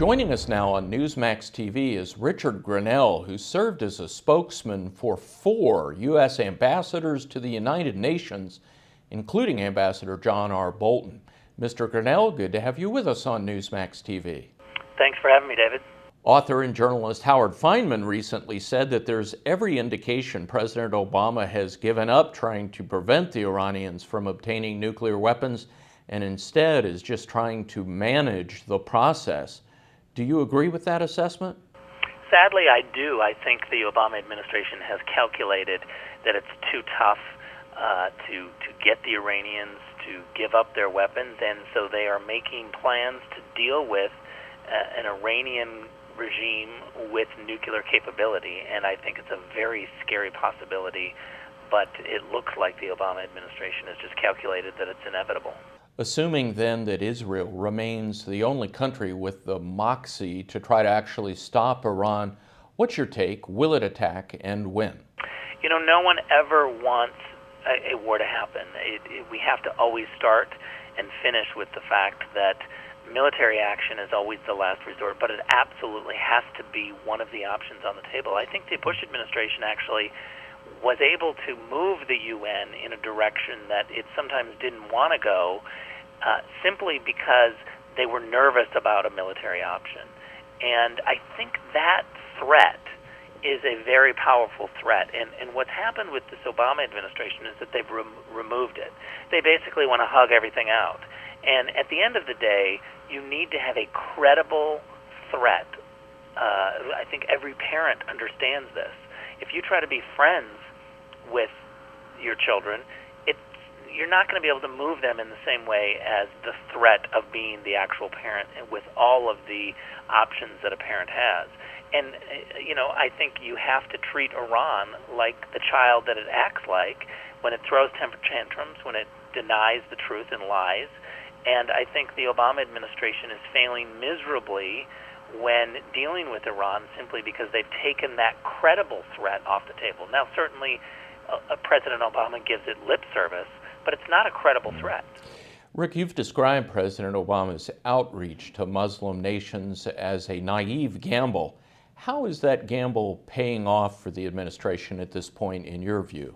Joining us now on Newsmax TV is Richard Grenell, who served as a spokesman for 4 U.S. ambassadors to the United Nations, including Ambassador John R. Bolton. Mr. Grenell, good to have you with us on Newsmax TV. Thanks for having me, David. Author and journalist Howard Fineman recently said that there's every indication President Obama has given up trying to prevent the Iranians from obtaining nuclear weapons and instead is just trying to manage the process. Do you agree with that assessment? Sadly, I do. I think the Obama administration has calculated that it's too tough to get the Iranians to give up their weapons, and so they are making plans to deal with an Iranian regime with nuclear capability, and I think it's a very scary possibility, but it looks like the Obama administration has just calculated that it's inevitable. Assuming then that Israel remains the only country with the moxie to try to actually stop Iran, what's your take? Will it attack and when? You know, no one ever wants a war to happen. We have to always start and finish with the fact that military action is always the last resort, but it absolutely has to be one of the options on the table. I think the Bush administration actually was able to move the UN in a direction that it sometimes didn't want to go, simply because they were nervous about a military option. And I think that threat is a very powerful threat. And what's happened with this Obama administration is that they've removed it. They basically want to hug everything out. And at the end of the day, you need to have a credible threat. I think every parent understands this. If you try to be friends with your children, you're not going to be able to move them in the same way as the threat of being the actual parent and with all of the options that a parent has. And, you know, I think you have to treat Iran like the child that it acts like when it throws temper tantrums, when it denies the truth and lies. And I think the Obama administration is failing miserably when dealing with Iran simply because they've taken that credible threat off the table. Now, certainly, President Obama gives it lip service, but it's not a credible threat. Rick, you've described President Obama's outreach to Muslim nations as a naive gamble. How is that gamble paying off for the administration at this point, in your view?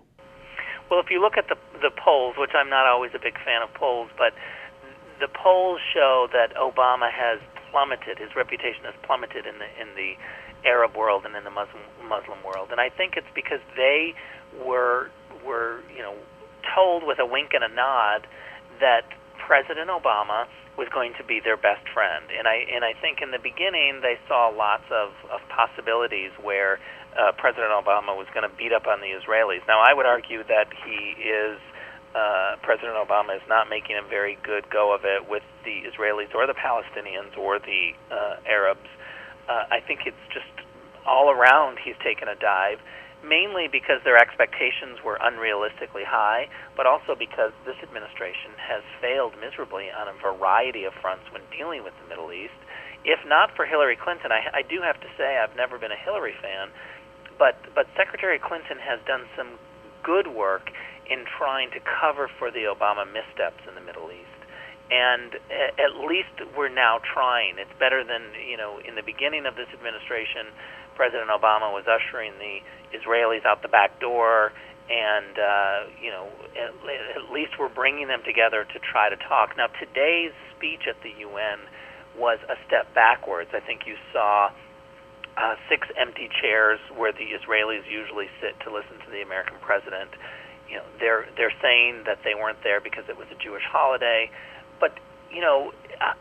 Well, if you look at the polls, which I'm not always a big fan of polls, but the polls show that Obama has plummeted. His reputation has plummeted in the Arab world and in the Muslim world, and I think it's because they were told with a wink and a nod that President Obama was going to be their best friend. And I think in the beginning they saw lots of possibilities where President Obama was going to beat up on the Israelis. Now, I would argue that President Obama is not making a very good go of it with the Israelis or the Palestinians or the Arabs. I think it's just all around he's taken a dive, mainly because their expectations were unrealistically high, but also because this administration has failed miserably on a variety of fronts when dealing with the Middle East. If not for Hillary Clinton, I do have to say I've never been a Hillary fan, but Secretary Clinton has done some good work in trying to cover for the Obama missteps in the Middle East. And at least we're now trying. It's better than, in the beginning of this administration, President Obama was ushering the Israelis out the back door, and, at least we're bringing them together to try to talk. Now, today's speech at the UN was a step backwards. I think you saw 6 empty chairs where the Israelis usually sit to listen to the American president. They're saying that they weren't there because it was a Jewish holiday. But,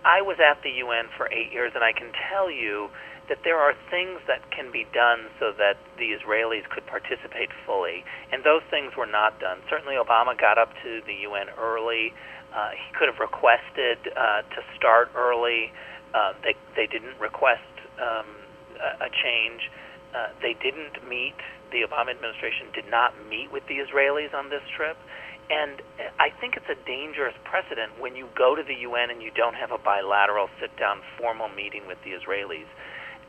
I was at the UN for 8 years, and I can tell you that there are things that can be done so that the Israelis could participate fully, and those things were not done. Certainly Obama got up to the UN early. He could have requested to start early. They didn't request a change. They didn't meet. The Obama administration did not meet with the Israelis on this trip. And I think it's a dangerous precedent when you go to the UN and you don't have a bilateral sit-down formal meeting with the Israelis.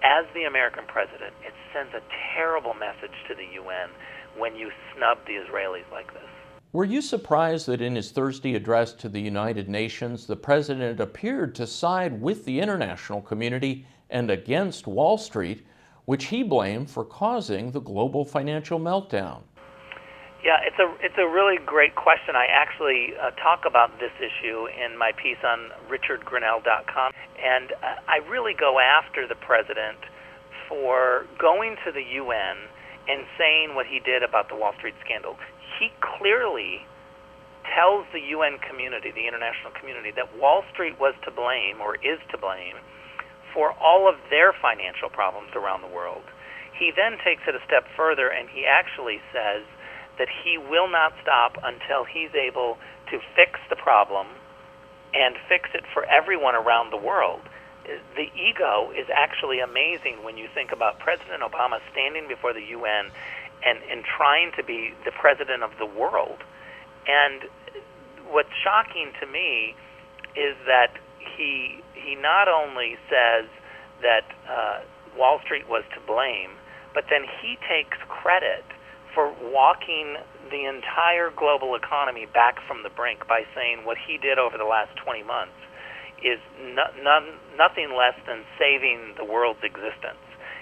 As the American president, it sends a terrible message to the UN when you snub the Israelis like this. Were you surprised that in his Thursday address to the United Nations, the president appeared to side with the international community and against Wall Street, which he blamed for causing the global financial meltdown. Yeah, it's a really great question. I actually talk about this issue in my piece on richardgrenell.com, and I really go after the president for going to the UN and saying what he did about the Wall Street scandal. He clearly tells the UN community, the international community, that Wall Street was to blame, or is to blame, for all of their financial problems around the world. He then takes it a step further, and he actually says that he will not stop until he's able to fix the problem and fix it for everyone around the world. The ego is actually amazing when you think about President Obama standing before the UN and trying to be the president of the world. And what's shocking to me is that he not only says that Wall Street was to blame, but then he takes credit for walking the entire global economy back from the brink by saying what he did over the last 20 months is nothing less than saving the world's existence.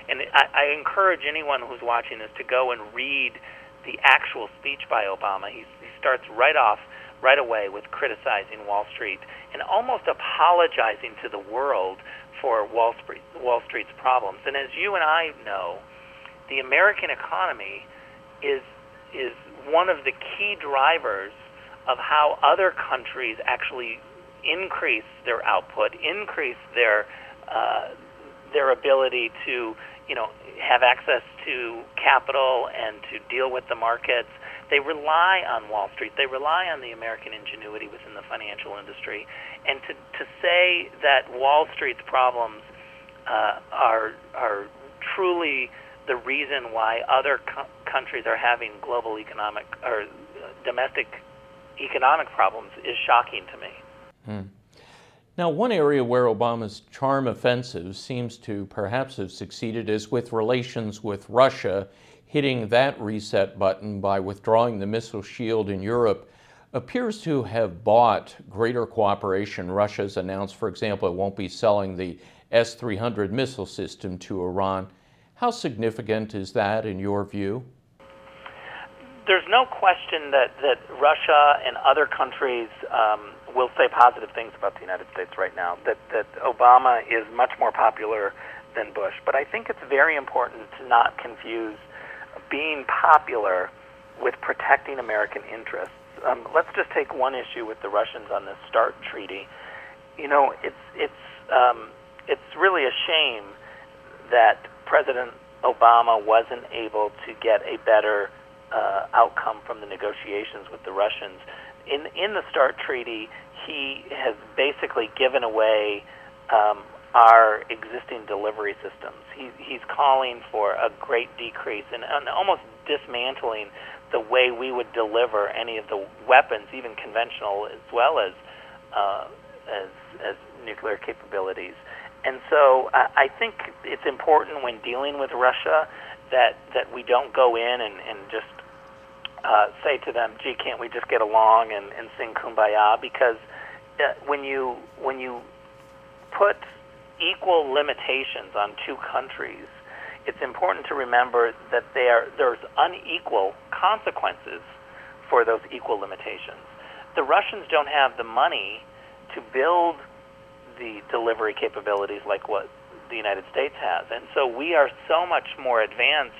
And I encourage anyone who's watching this to go and read the actual speech by Obama. He starts right away with criticizing Wall Street and almost apologizing to the world for Wall Street's problems. And as you and I know, the American economy is one of the key drivers of how other countries actually increase their output, increase their ability to, have access to capital and to deal with the markets. They rely on Wall Street. They rely on the American ingenuity within the financial industry. And to say that Wall Street's problems are truly the reason why other countries are having global economic or domestic economic problems is shocking to me. Now, one area where Obama's charm offensive seems to perhaps have succeeded is with relations with Russia. Hitting that reset button by withdrawing the missile shield in Europe appears to have bought greater cooperation. Russia's announced, for example, it won't be selling the S-300 missile system to Iran. How significant is that in your view? There's no question that Russia and other countries will say positive things about the United States right now, that Obama is much more popular than Bush. But I think it's very important to not confuse being popular with protecting American interests. Let's just take one issue with the Russians on this START treaty. It's really a shame that President Obama wasn't able to get a better outcome from the negotiations with the Russians. In the START treaty, he has basically given away our existing delivery systems. He's calling for a great decrease and almost dismantling the way we would deliver any of the weapons, even conventional, as well as nuclear capabilities. And so I think it's important when dealing with Russia that we don't go in and just say to them, gee, can't we just get along and sing Kumbaya? Because when you put equal limitations on two countries, it's important to remember that there's unequal consequences for those equal limitations. The Russians don't have the money to build the delivery capabilities like what the United States has. And so we are so much more advanced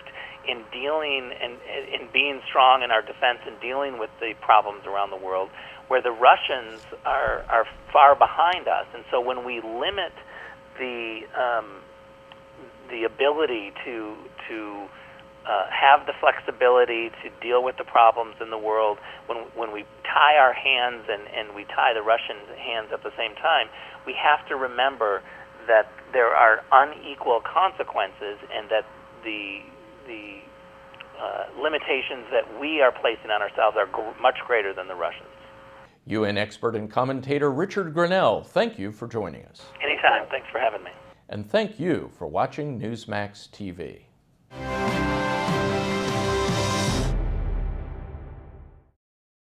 in dealing and in being strong in our defense and dealing with the problems around the world, where the Russians are far behind us. And so when we limit the ability to have the flexibility to deal with the problems in the world, when we tie our hands and we tie the Russian hands at the same time, we have to remember that there are unequal consequences and that the limitations that we are placing on ourselves are much greater than the Russians. UN expert and commentator Richard Grenell, thank you for joining us. Anytime. Thanks for having me. And thank you for watching Newsmax TV.